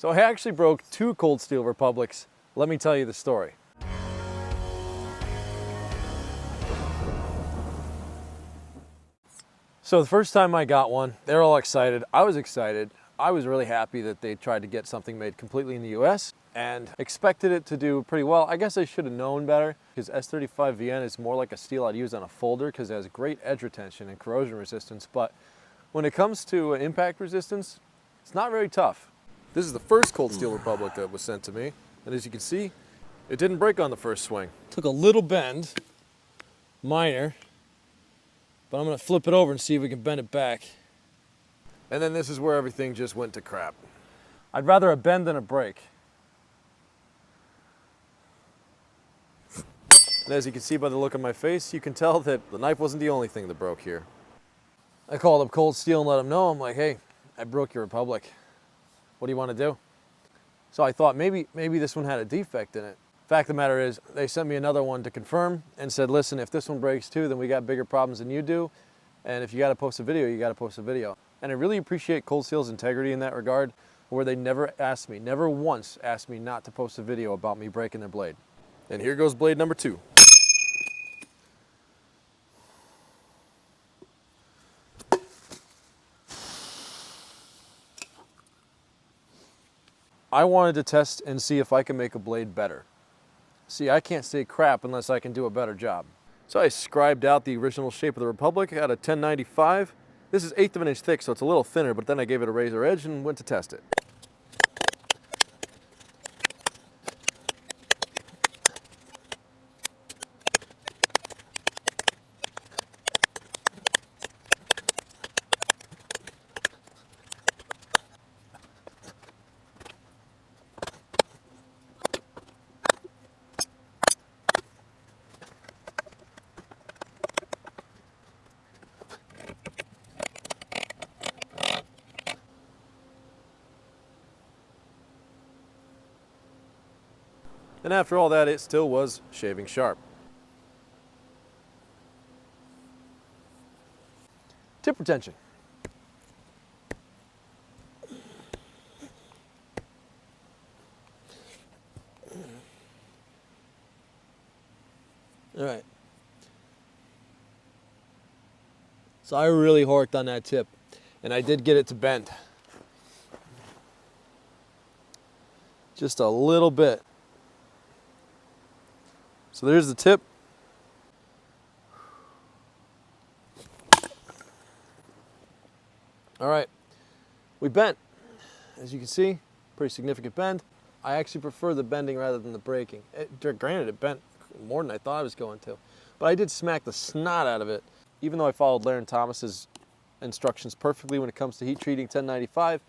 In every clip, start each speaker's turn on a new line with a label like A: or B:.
A: So I actually broke 2 Cold Steel Republics. Let me tell you the story. So the first time I got one, they're all excited. I was excited. I was really happy that they tried to get something made completely in the US and expected it to do pretty well. I guess I should have known better because S35VN is more like a steel I'd use on a folder because it has great edge retention and corrosion resistance. But when it comes to impact resistance, it's not very tough. This is the first Cold Steel Republic that was sent to me. And as you can see, it didn't break on the first swing. Took a little bend, minor, but I'm gonna flip it over and see if we can bend it back. And then this is where everything just went to crap. I'd rather a bend than a break. And as you can see by the look on my face, you can tell that the knife wasn't the only thing that broke here. I called up Cold Steel and let them know. I'm like, hey, I broke your Republic. What do you want to do? So I thought maybe this one had a defect in it. Fact of the matter is, they sent me another one to confirm and said, listen, if this one breaks too, then we got bigger problems than you do. And if you got to post a video, you got to post a video. And I really appreciate Cold Steel's integrity in that regard, where they never asked me, never once asked me not to post a video about me breaking their blade. And here goes blade number 2. I wanted to test and see if I can make a blade better. See, I can't say crap unless I can do a better job. So I scribed out the original shape of the Republic at a 1095. This is 1/8 of an inch thick, so it's a little thinner, but then I gave it a razor edge and went to test it. And after all that, it still was shaving sharp. Tip retention. All right. So I really horked on that tip, and I did get it to bend. Just a little bit. So there's the tip. All right, we bent. As you can see, pretty significant bend. I actually prefer the bending rather than the breaking. Granted, it bent more than I thought I was going to, but I did smack the snot out of it. Even though I followed Larry Thomas's instructions perfectly when it comes to heat treating 1095,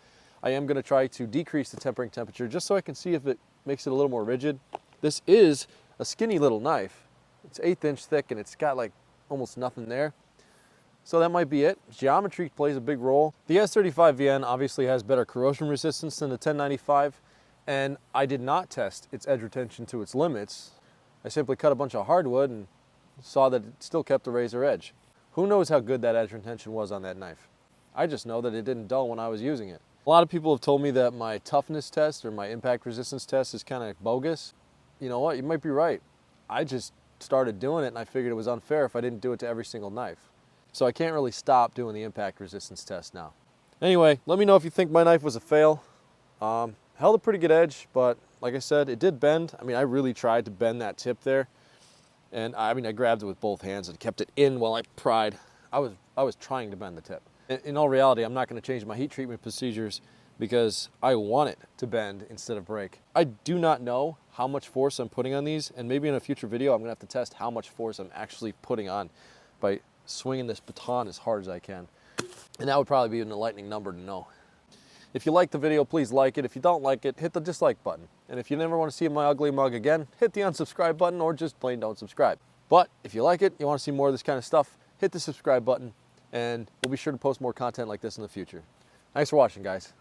A: I am gonna try to decrease the tempering temperature just so I can see if it makes it a little more rigid. This is a skinny little knife. It's 1/8 inch thick and it's got like almost nothing there. So that might be it. Geometry plays a big role. The S35VN obviously has better corrosion resistance than the 1095, and I did not test its edge retention to its limits. I simply cut a bunch of hardwood and saw that it still kept a razor edge. Who knows how good that edge retention was on that knife? I just know that it didn't dull when I was using it. A lot of people have told me that my toughness test or my impact resistance test is kind of bogus. You know what, you might be right. I just started doing it and I figured it was unfair if I didn't do it to every single knife. So I can't really stop doing the impact resistance test now. Anyway, let me know if you think my knife was a fail. Held a pretty good edge, but like I said, it did bend. I mean, I really tried to bend that tip there. And I grabbed it with both hands and kept it in while I pried. I was trying to bend the tip. In all reality, I'm not gonna change my heat treatment procedures because I want it to bend instead of break. I do not know how much force I'm putting on these, and maybe in a future video I'm gonna have to test how much force I'm actually putting on by swinging this baton as hard as I can. And that would probably be an enlightening number to know. If you like the video, please like it. If you don't like it, hit the dislike button. And if you never want to see my ugly mug again, hit the unsubscribe button or just plain don't subscribe. But if you like it, you want to see more of this kind of stuff, hit the subscribe button, and we'll be sure to post more content like this in the future. Thanks for watching, guys.